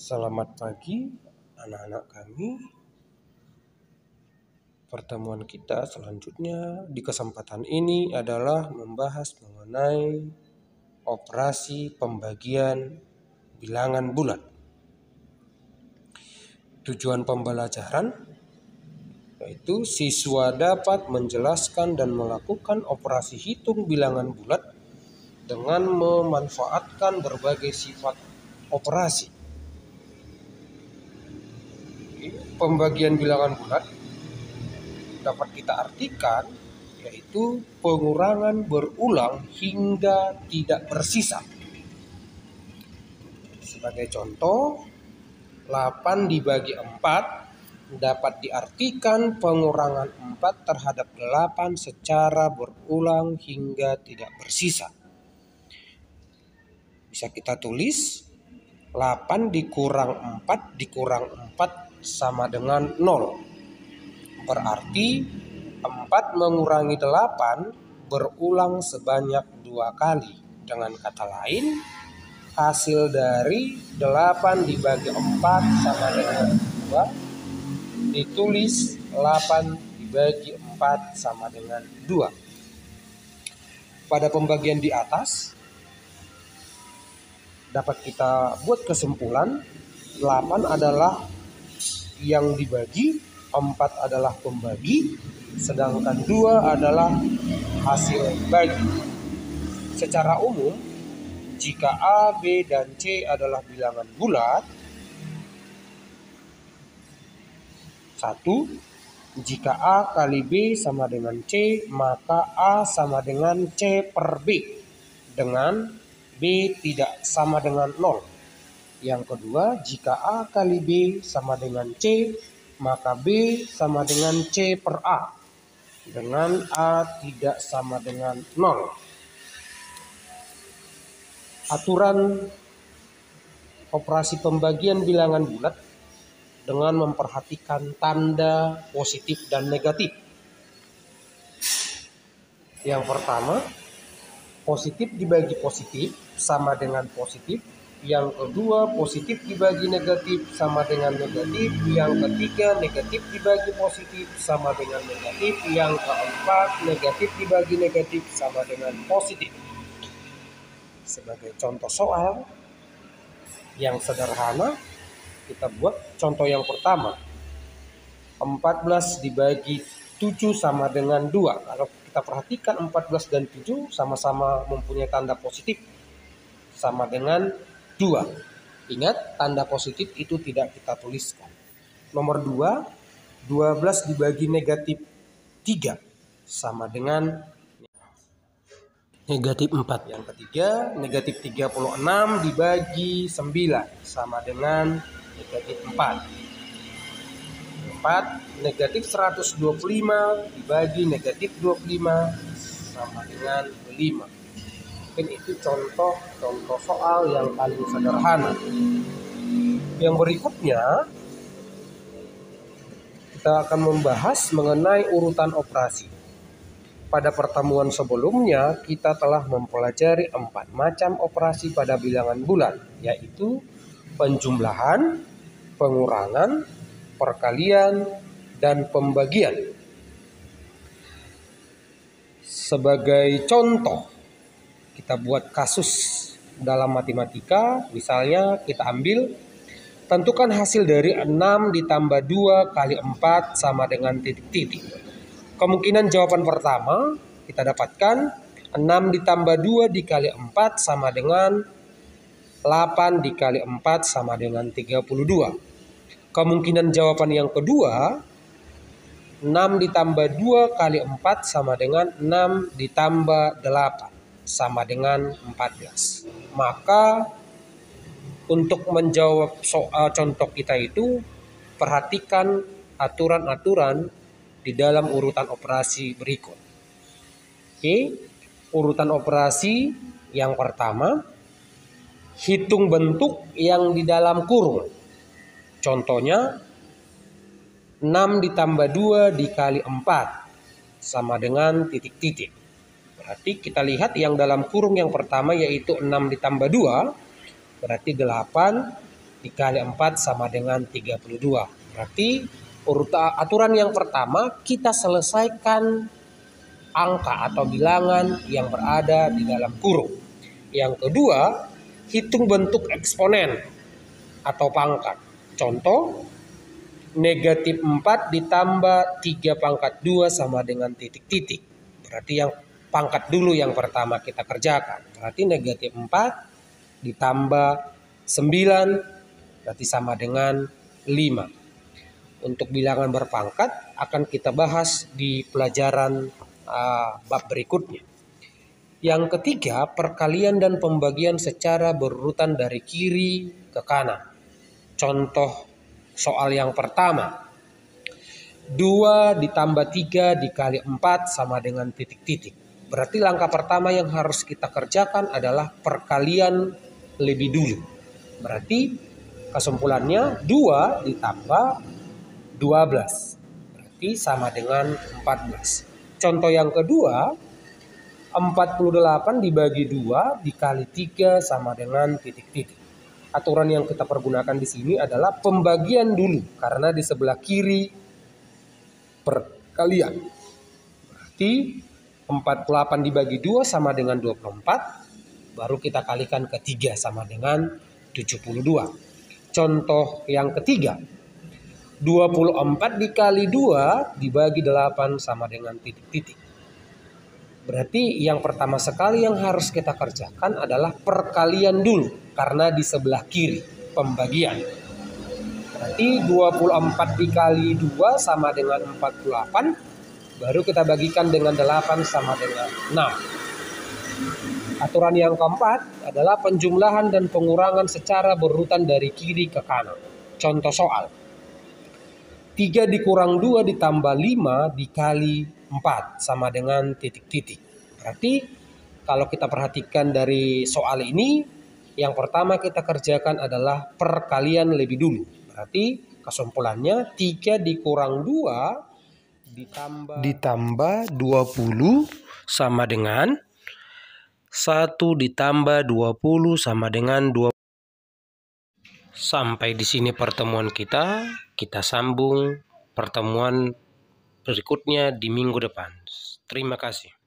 Selamat pagi anak-anak kami. Pertemuan kita selanjutnya di kesempatan ini adalah membahas mengenai operasi pembagian bilangan bulat. Tujuan pembelajaran yaitu siswa dapat menjelaskan dan melakukan operasi hitung bilangan bulat dengan memanfaatkan berbagai sifat operasi. Pembagian bilangan bulat dapat kita artikan yaitu pengurangan berulang hingga tidak bersisa. Sebagai contoh, 8 dibagi 4 dapat diartikan pengurangan 4 terhadap 8 secara berulang hingga tidak bersisa. Bisa kita tulis 8 dikurang 4 dikurang 4 sama dengan 0. Berarti 4 mengurangi 8 berulang sebanyak 2 kali. Dengan kata lain, hasil dari 8 dibagi 4 sama dengan 2. Ditulis 8 dibagi 4 sama dengan 2. Pada pembagian di atas, dapat kita buat kesimpulan 8 adalah yang dibagi, 4 adalah pembagi, sedangkan 2 adalah hasil bagi. Secara umum, jika A, B, dan C adalah bilangan bulat, 1. Jika A kali B sama dengan C, maka A sama dengan C per B, dengan B tidak sama dengan 0. Yang kedua, jika A kali B sama dengan C, maka B sama dengan C per A, dengan A tidak sama dengan 0. Aturan operasi pembagian bilangan bulat dengan memperhatikan tanda positif dan negatif. Yang pertama, positif dibagi positif sama dengan positif. Yang kedua, positif dibagi negatif sama dengan negatif. Yang ketiga, negatif dibagi positif sama dengan negatif. Yang keempat, negatif dibagi negatif sama dengan positif. Sebagai contoh soal yang sederhana, kita buat contoh yang pertama. 14 dibagi 7 sama dengan 2. Kalau kita perhatikan 14 dan 7 sama-sama mempunyai tanda positif, sama dengan 2. Ingat, tanda positif itu tidak kita tuliskan. Nomor 2, 12 dibagi negatif 3 sama dengan negatif 4. Yang ketiga, negatif 36 dibagi 9 sama dengan negatif 4. 4, negatif 125 dibagi negatif 25 sama dengan 5. Mungkin itu contoh soal yang paling sederhana. Yang berikutnya, kita akan membahas mengenai urutan operasi. Pada pertemuan sebelumnya, kita telah mempelajari 4 macam operasi pada bilangan bulat, yaitu penjumlahan, pengurangan, perkalian, dan pembagian. Sebagai contoh, kita buat kasus dalam matematika. Misalnya kita ambil, tentukan hasil dari 6 ditambah 2 kali 4 sama dengan titik-titik. Kemungkinan jawaban pertama kita dapatkan 6 ditambah 2 dikali 4 sama dengan 8 dikali 4 sama dengan 32. Kemungkinan jawaban yang kedua, 6 ditambah 2 kali 4 sama dengan 6 ditambah 8 sama dengan 14. Maka untuk menjawab soal contoh kita itu, perhatikan aturan-aturan di dalam urutan operasi berikut. Oke, urutan operasi yang pertama, hitung bentuk yang di dalam kurung. Contohnya, 6 ditambah 2 dikali 4 sama dengan titik-titik. Berarti kita lihat yang dalam kurung yang pertama yaitu 6 ditambah 2, berarti 8 dikali 4 sama dengan 32. Berarti aturan yang pertama kita selesaikan angka atau bilangan yang berada di dalam kurung. Yang kedua, hitung bentuk eksponen atau pangkat. Contoh, negatif 4 ditambah 3 pangkat 2 sama dengan titik-titik. Berarti yang pangkat dulu yang pertama kita kerjakan. Berarti negatif 4 ditambah 9 berarti sama dengan 5. Untuk bilangan berpangkat akan kita bahas di pelajaran bab berikutnya. Yang ketiga, perkalian dan pembagian secara berurutan dari kiri ke kanan. Contoh soal yang pertama, 2 ditambah 3 dikali 4 sama dengan titik-titik. Berarti langkah pertama yang harus kita kerjakan adalah perkalian lebih dulu. Berarti kesimpulannya 2 ditambah 12. Berarti sama dengan 14. Contoh yang kedua, 48 dibagi 2 dikali 3 sama dengan titik-titik. Aturan yang kita pergunakan di sini adalah pembagian dulu karena di sebelah kiri perkalian. Berarti 48 dibagi 2 sama dengan 24, baru kita kalikan ke 3 sama dengan 72. Contoh yang ketiga, 24 dikali 2 dibagi 8 sama dengan titik-titik. Berarti yang pertama sekali yang harus kita kerjakan adalah perkalian dulu karena di sebelah kiri pembagian. Berarti 24 dikali 2 sama dengan 48, baru kita bagikan dengan 8 sama dengan 6. Aturan yang keempat adalah penjumlahan dan pengurangan secara berurutan dari kiri ke kanan. Contoh soal, 3 dikurang 2 ditambah 5 dikali 4 sama dengan titik-titik. Berarti kalau kita perhatikan dari soal ini, yang pertama kita kerjakan adalah perkalian lebih dulu. Berarti kesimpulannya 3 dikurang 2 ditambah 20 sama dengan 1 ditambah 20 sama dengan 20. Sampai di sini pertemuan kita sambung pertemuan berikutnya di minggu depan. Terima kasih.